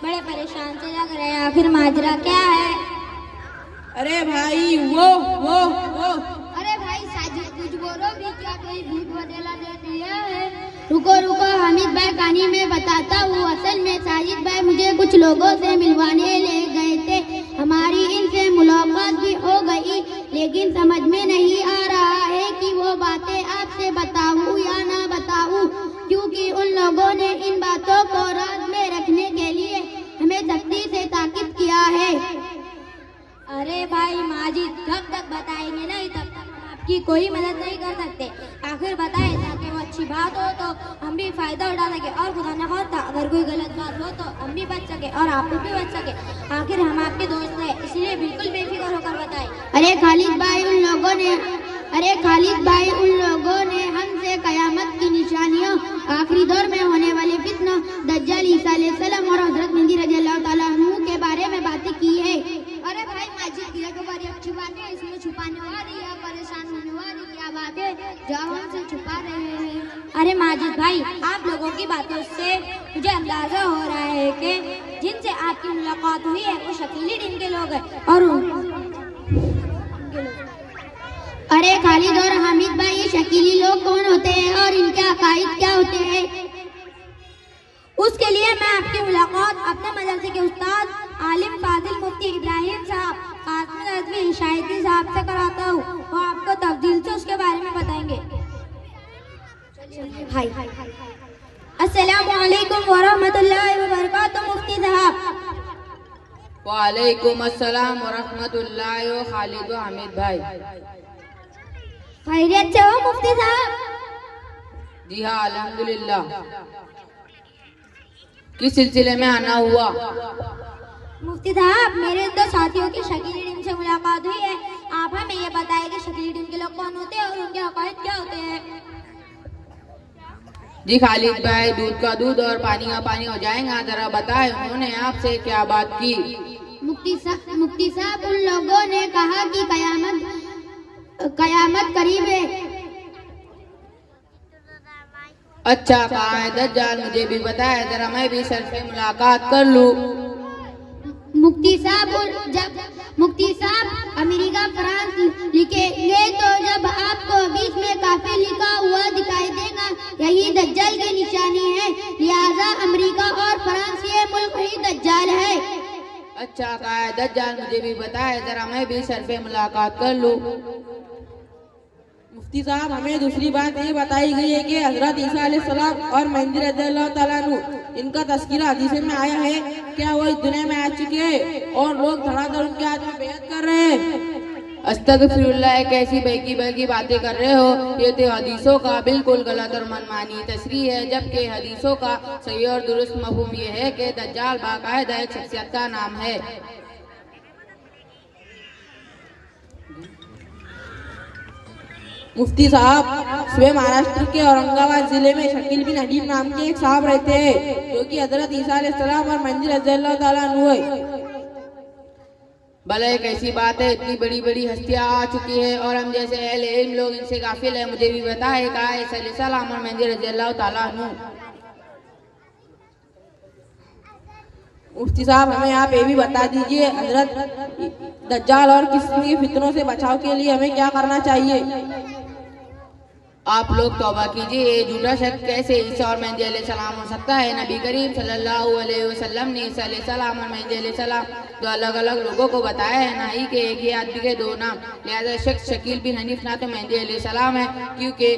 बड़े परेशान से लग रहे हैं, आखिर माजरा क्या है? अरे भाई वो अरे भाई साजिद कुछ बोलो भी, क्या कोई भूत वगैरह ने दिया है? रुको हामिद भाई कहानी में बताता हूँ। असल में साजिद भाई मुझे कुछ लोगों से मिलवाने ले गए थे। हमारी इनसे मुलाकात भी हो गई, लेकिन समझ में नहीं आ रहा है कि वो बातें आपसे बताऊं या ना बताऊं, क्योंकि उन लोगों ने इन बातों को राज में रखने के लिए हमें सख्ती से ताकीद किया है। अरे भाई माजिद, जब तक बताएंगे नहीं तब तक हम आपकी कोई मदद नहीं कर सकते। आखिर बताएं ताकि वो अच्छी बात हो तो हम भी फायदा उठा सके, और खुदा न खास्ता अगर कोई गलत बात हो तो हम भी बच सके और आप भी बच सके। आखिर हम आपके दोस्त हैं, इसलिए बिल्कुल बेफिक्र होकर बताएं। अरे खालिद भाई उन लोगों ने हमसे कयामत की निशानियों, आखिरी दौर में होने वाले फितना, दज्जाल, ईसा अलैहिस्सलाम और हजरत मेहदी रज़ियल्लाहु ताला अन्हु के बारे में बातें की है। अरे भाई माजिद, ये तो बड़ी अच्छी बात है, इसमें छुपाने वाली या परेशान होने वाली क्या बात है जो हमसे छुपा रहे हैं? अरे माजिद भाई, आप लोगों की बातों से मुझे अंदाजा हो रहा है कि जिनसे आपकी मुलाकात हुई है वो शकीली दिन के लोग हैं। और अरे खालिद और हामिद भाई, ये शकीली लोग कौन होते हैं और इनके अकायद क्या होते हैं? उसके लिए मैं आपकी मुलाकात अपने मदरसे के उस्ताद आलिम फाजिल मुफ्ती इब्राहिम साहब कासिम नदवी शाहिदी साहब से कराता हूँ। वो आपको तफसील से उसके बारे में बताएंगे। भाई अस्सलामु अलैकुम व रहमतुल्लाहि व बरकातुहू। मुफ्ती साहब। वालेकुम अस्सलाम व रहमतुल्लाहि व खालिद व हामिद भाई। खैरियत से हो मुफ्ती साहब? जी हाँ अल्हम्दुलिल्लाह। किस सिलसिले में आना हुआ? मुफ्ती साहब, मेरे दो साथियों की शकीली टीम से मुलाकात हुई है। आप हमें ये बताएं कि शकीली टीम के लोग कौन होते हैं और उनके अकायद क्या होते हैं? जी खालिद भाई, दूध का दूध और पानी का पानी हो जाएगा। जरा बताएं उन्होंने आपसे क्या बात की? मुफ्ती साहब, उन लोगों ने कहा कि कयामत करीब है। अच्छा, कहाँ है दज्जाल? मुझे भी बताया, जरा मैं भी सर से मुलाकात कर लूं। मुफ्ती साहब अमेरिका फ्रांस लिखेंगे तो जब आपको बीच में काफी लिखा हुआ दिखाई देगा, यही दज्जाल की निशानी है। लिहाजा अमेरिका और फ्रांस ये मुल्क ही दज्जाल है। अच्छा, कहाँ है दज्जाल? मुझे भी बताया, जरा मैं भी सर पे मुलाकात कर लूं। मुफ्ती साहब, हमें दूसरी बात ये बताई गई है कि हजरत ईसा अलैहिस्सलाम और मेहदी रज़ियल्लाहु ताला अन्हु, इनका तस्करा हदीस में आया है। क्या वो इस दुनिया में आ चुके हैं और लोग धड़ाधड़ उनके हाथ में बेइज्जत कर रहे हैं? अस्तगफिरुल्लाह, कैसी बहकी बातें कर रहे हो? ये तो हदीसों का बिल्कुल गलत और मनमानी तशरीह है, जबकि हदीसों का सही और दुरुस्त मफहूम ये है कि दज्जाल बाकायदा एक शख्सियत का नाम है। मुफ्ती साहब, सुबह महाराष्ट्र के औरंगाबाद जिले में शकील बिन हनीफ नाम के एक साहब रहते हैं, जो कि हजरत ईसा अलैहिस्सलाम और मेहदी रज़ियल्लाहु ताला अन्हु है। भले कैसी बात है, इतनी बड़ी बड़ी हस्तियां आ चुकी है और हम जैसे अहले इल्म लोग इनसे गाफिल है। मुझे भी बताए, कहा है ईसा अलैहिस्सलाम और मेहदी रज़ियल्लाहु ताला अन्हु। मुफ्ती साहब, हमें आप ये भी बता दीजिए, हजरत दज्जाल और किस्म के फितनों से बचाव के लिए हमें क्या करना चाहिए? आप लोग तौबा कीजिए, ये झूठा शक कैसे ईसा और मेहदी अलैहिस्सलाम हो सकता है? नबी करीम सल्लल्लाहु अलैहि वसल्लम ने ईसा अलैहिस्सलाम और मेहदी अलैहिस्सलाम दो अलग अलग लोगों को बताया है, ना ही कि एक ही आदमी के दो नाम। लिहाजा शख्स शकील बिन हनीफ ना तो मेहदी अलैहिस्सलाम है, क्योंकि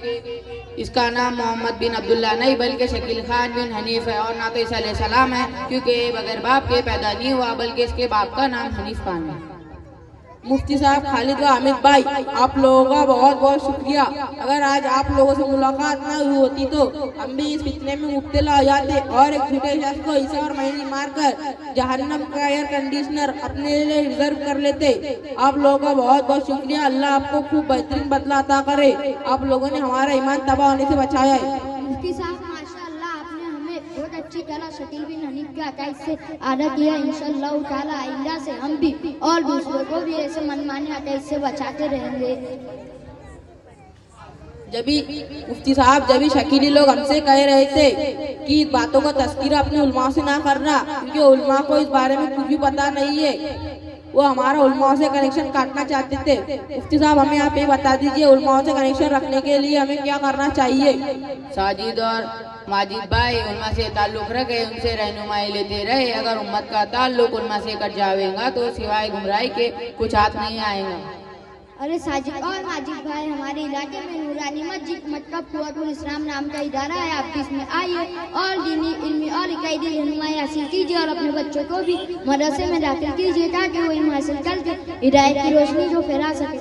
इसका नाम मोहम्मद बिन अब्दुल्ला नहीं बल्कि शकील खान बिन हनीफ है, और ना तो ईसा अलैहिस्सलाम है क्योंकि बगैर बाप के पैदा नहीं हुआ, बल्कि इसके बाप का नाम हनीफ खान है। मुफ्ती साहब, खालिद व हामिद भाई, आप लोगों का बहुत बहुत शुक्रिया। अगर आज आप लोगों से मुलाकात ना हुई होती तो हम भी इस फितने में मुब्तला हो जाते और एक झूठे शख्स को ईसा और मेहदी मारकर जहन्नम का एयर कंडीशनर अपने लिए रिजर्व कर लेते। आप लोगों का बहुत बहुत शुक्रिया। अल्लाह आपको खूब बेहतरीन बदला अता करे। आप लोगों ने हमारा ईमान तबाह होने से बचाया है। मुफ्ती साहब, माशाअल्लाह, आपने हमें बहुत अच्छी तरह शकील बिन हनीफ के अकायद से आदा किया। इंशाअल्लाह ताला आइंदा से हम भी और दूसरों को भी ऐसे मनमानी अकायद से बचाते रहेंगे। मुफ्ती साहब जब शकीली लोग हमसे कह रहे थे कि इन बातों का तस्करा अपने उलमा से ना करना, क्योंकि उलमा को इस बारे में कुछ भी पता नहीं है, वो हमारा उलमा से कनेक्शन काटना चाहते थे। मुफ्ती साहब हमें आप ये बता दीजिए, उलमा से कनेक्शन रखने के लिए हमें क्या करना चाहिए? साजिद और माजिद भाई उलमा से ताल्लुक़ रखे, उनसे रहनुमाई लेते रहे। अगर उम्मत का ताल्लुक़ उलमा से कट जाएगा तो सिवाय गुमराही के कुछ हाथ नहीं आएगा। अरे साजिद और माजिद भाई, हमारे इलाके में नूरानी मस्जिद मतलब कुव्वतुल इस्लाम नाम का इदारा है, आप भी इसमें आइए और दीनी इल्मी और इकाईदी रहनुमाई हासिल कीजिए और अपने बच्चों को भी मदरसे में दाखिल कीजिए ताकि वो इल्म हासिल करके हिदायत की रोशनी जो फैला सके।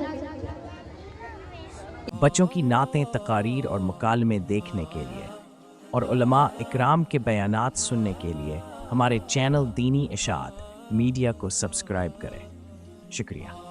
बच्चों की नातें, तकारीर और मुकालमे देखने के लिए और उलमा इकराम के बयानात सुनने के लिए हमारे चैनल दीनी इशाअत मीडिया को सब्सक्राइब करें। शुक्रिया।